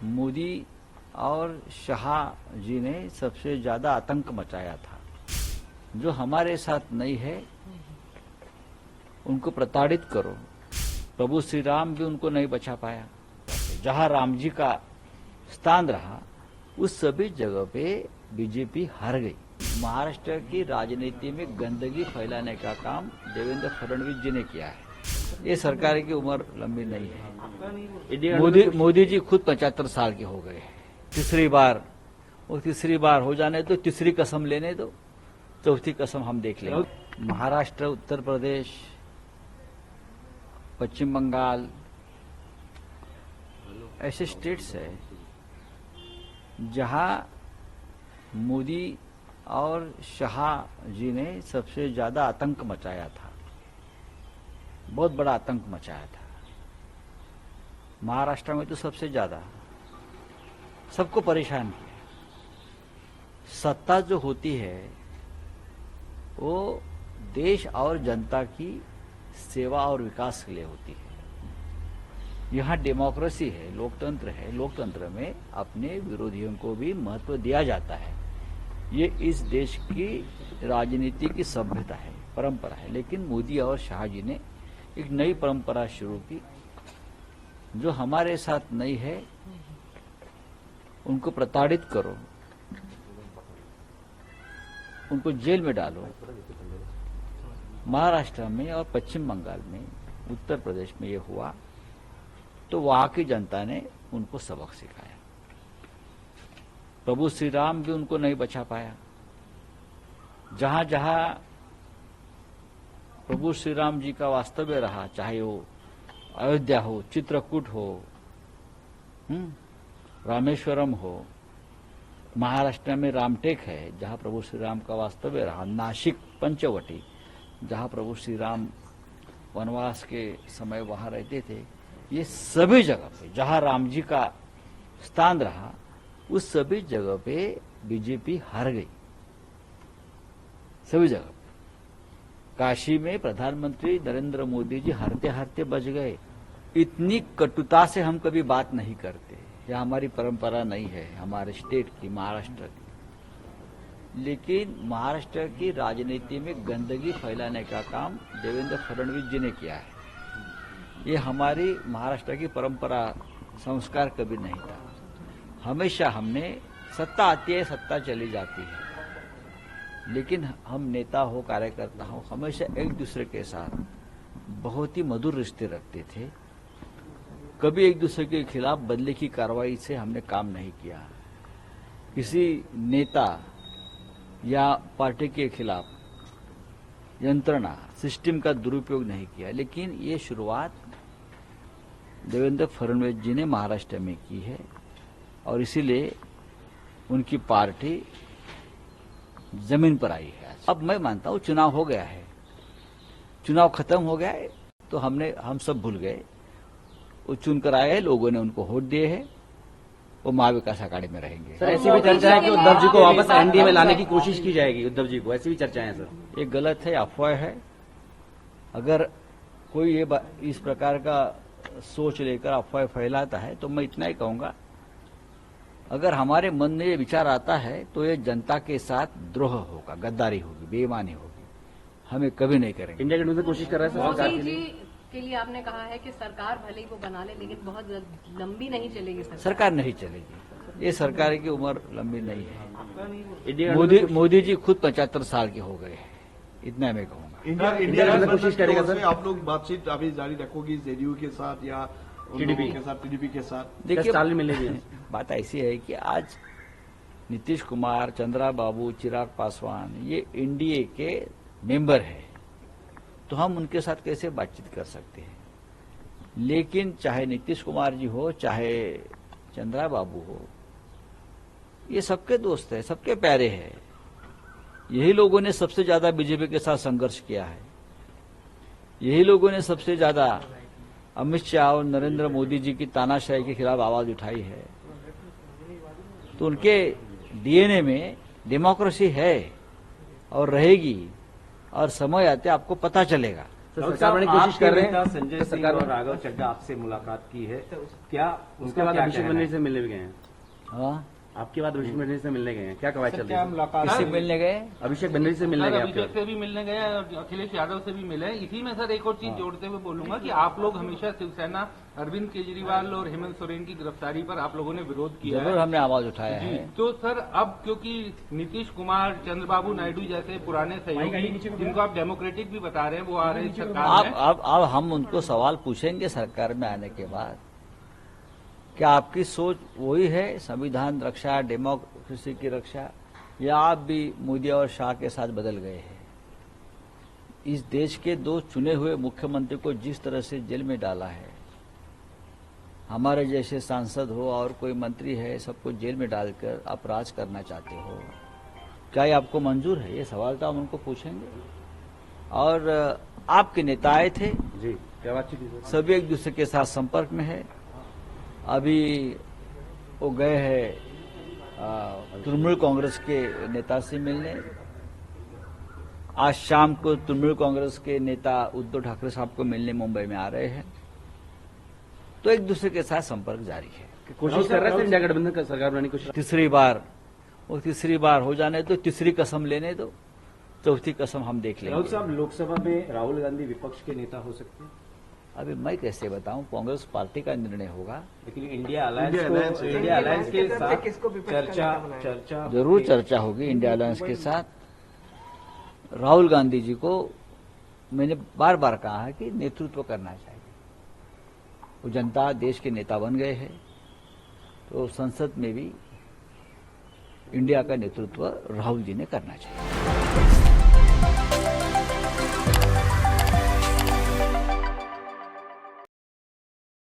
मोदी और शाह जी ने सबसे ज्यादा आतंक मचाया था। जो हमारे साथ नहीं है उनको प्रताड़ित करो। प्रभु श्री राम भी उनको नहीं बचा पाया। जहां राम जी का स्थान रहा उस सभी जगह पे बीजेपी हार गई। महाराष्ट्र की राजनीति में गंदगी फैलाने का काम देवेंद्र फडणवीस जी ने किया है। ये सरकार की उम्र लंबी नहीं है। मोदी जी खुद 75 साल के हो गए। तीसरी बार हो जाने दो, तीसरी कसम लेने दो, चौथी कसम हम देख लेंगे। महाराष्ट्र, उत्तर प्रदेश, पश्चिम बंगाल ऐसे स्टेट्स है जहां मोदी और शाह जी ने सबसे ज्यादा आतंक मचाया था, बहुत बड़ा आतंक मचाया था। महाराष्ट्र में तो सबसे ज्यादा सबको परेशान किया। सत्ता जो होती है वो देश और जनता की सेवा और विकास के लिए होती है। यहाँ डेमोक्रेसी है, लोकतंत्र है। लोकतंत्र में अपने विरोधियों को भी महत्व दिया जाता है। ये इस देश की राजनीति की सभ्यता है, परंपरा है। लेकिन मोदी और शाह जी ने एक नई परंपरा शुरू की। जो हमारे साथ नहीं है उनको प्रताड़ित करो, उनको जेल में डालो। महाराष्ट्र में और पश्चिम बंगाल में, उत्तर प्रदेश में ये हुआ तो वहां की जनता ने उनको सबक सिखाया। प्रभु श्री राम भी उनको नहीं बचा पाया। जहां जहां प्रभु श्री राम जी का वास्तव्य रहा, चाहे वो अयोध्या हो, चित्रकूट हो, रामेश्वरम हो, महाराष्ट्र में रामटेक है जहां प्रभु श्री राम का वास्तव्य रहा, नासिक पंचवटी जहां प्रभु श्री राम वनवास के समय वहां रहते थे, ये सभी जगह पे जहां राम जी का स्थान रहा उस सभी जगह पे बीजेपी हार गई। सभी जगह पे। काशी में प्रधानमंत्री नरेंद्र मोदी जी हारते हारते बच गए। इतनी कटुता से हम कभी बात नहीं करते, यह हमारी परंपरा नहीं है, हमारे स्टेट की, महाराष्ट्र की। लेकिन महाराष्ट्र की राजनीति में गंदगी फैलाने का काम देवेंद्र फडणवीस जी ने किया है। ये हमारी महाराष्ट्र की परंपरा, संस्कार कभी नहीं था। हमेशा हमने सत्ता आती है, सत्ता चली जाती है, लेकिन हम नेता हो, कार्यकर्ता हो, हमेशा एक दूसरे के साथ बहुत ही मधुर रिश्ते रखते थे। कभी एक दूसरे के खिलाफ बदले की कार्रवाई से हमने काम नहीं किया। किसी नेता या पार्टी के खिलाफ यंत्रणा, सिस्टम का दुरुपयोग नहीं किया। लेकिन ये शुरुआत देवेंद्र फडणवीस जी ने महाराष्ट्र में की है और इसीलिए उनकी पार्टी जमीन पर आई है। अब मैं मानता हूं चुनाव हो गया है, चुनाव खत्म हो गया है तो हम सब भूल गए। वो चुनकर आए हैं, लोगों ने उनको वोट दिए हैं, वो महाविकास अघाड़ी में रहेंगे। सर ऐसी भी चर्चा है कि उद्धव जी को वापस एनडीए में लाने की कोशिश की जाएगी, उद्धव जी को, ऐसी भी चर्चाएं हैं सर। ये गलत है, अफवाह है। अगर कोई ये इस प्रकार का सोच लेकर अफवाह फैलाता है तो मैं इतना ही कहूंगा, अगर हमारे मन में ये विचार आता है तो ये जनता के साथ द्रोह होगा, गद्दारी होगी, बेईमानी होगी। हमें कभी नहीं करेंगे। इंडिया गेट में कोशिश कर रहा है सर सरकार के लिए आपने कहा है कि सरकार भले ही वो बना ले लेकिन बहुत लंबी नहीं चलेगी। सरकार नहीं चलेगी। ये सरकार की उम्र लंबी नहीं है। मोदी जी खुद 75 साल के हो गए। इतना मैं कहूंगा। इंडिया में कोशिश करेगा सर। आप लोग बातचीत अभी जारी रखोगी जेडीयू के साथ या टीडीपी के साथ? देखिए, साल मिलेगी। बात ऐसी है कि आज नीतीश कुमार, चंद्रा बाबू, चिराग पासवान ये एनडीए के मेंबर है, तो हम उनके साथ कैसे बातचीत कर सकते हैं। लेकिन चाहे नीतीश कुमार जी हो, चाहे चंद्रा बाबू हो, ये सबके दोस्त है, सबके प्यारे हैं। यही लोगों ने सबसे ज्यादा बीजेपी के साथ संघर्ष किया है। यही लोगों ने सबसे ज्यादा अमित शाह और नरेंद्र मोदी जी की तानाशाही के खिलाफ आवाज उठाई है। तो उनके डीएनए में डेमोक्रेसी है और रहेगी, और समय आते आपको पता चलेगा। तो सरकार बनाने की कोशिश कर रहे हैं। संजय तो सिंह सरकार और राघव चड्ढा आपसे मुलाकात की है, क्या उसके उसका बाद क्या अभिषेक कहना बनर्जी है? से मिलने भी गए हैं। हाँ, आपके बाद अभिषेक बनर्जी से मिलने गए हैं, क्या कवायद चल रही है? किससे मिलने गए? अभिषेक बनर्जी से मिलने गए आपके अभिषेक बाद? से भी मिलने गए और अखिलेश यादव से भी मिले। इसी में सर एक और चीज जोड़ते हुए बोलूंगा कि आप लोग हमेशा शिवसेना, अरविंद केजरीवाल और हेमंत सोरेन की गिरफ्तारी पर आप लोगों ने विरोध किया जरूर है। हमने आवाज उठाया जी, है। तो सर अब क्योंकि नीतीश कुमार, चंद्रबाबू नायडू जैसे पुराने सहयोगी जिनको आप डेमोक्रेटिक भी बता रहे हैं, वो आ रहे हैं सरकार में। अब हम उनको सवाल पूछेंगे सरकार में आने के बाद, क्या आपकी सोच वही है संविधान रक्षा, डेमोक्रेसी की रक्षा, या आप भी मोदी और शाह के साथ बदल गए हैं? इस देश के 2 चुने हुए मुख्यमंत्री को जिस तरह से जेल में डाला है, हमारे जैसे सांसद हो और कोई मंत्री है, सबको जेल में डालकर आप राज करना चाहते हो, क्या ये आपको मंजूर है? ये सवाल तो हम उनको पूछेंगे। और आपके नेता आए थे, जी, क्या बातचीत हुई सर? सभी एक दूसरे के साथ संपर्क में है। अभी वो गए हैं तृणमूल कांग्रेस के नेता से मिलने। आज शाम को तृणमूल कांग्रेस के नेता उद्धव ठाकरे साहब को मिलने मुंबई में आ रहे हैं। तो एक दूसरे के साथ संपर्क जारी है। कोशिश कर रहे थे इंडिया गठबंधन का सरकार बनाने की कोशिश। तीसरी बार हो जाने दो, तीसरी कसम लेने दो, चौथी कसम हम देख राहुल लेंगे। साहब, लोकसभा में राहुल गांधी विपक्ष के नेता हो सकते हैं, अभी मैं कैसे बताऊं, कांग्रेस पार्टी का निर्णय होगा। लेकिन इंडिया अलायंस के साथ चर्चा जरूर चर्चा होगी इंडिया अलायंस के साथ। राहुल गांधी जी को मैंने बार बार कहा है कि नेतृत्व करना चाहिए। वो जनता देश के नेता बन गए हैं, तो संसद में भी इंडिया का नेतृत्व राहुल जी ने करना चाहिए।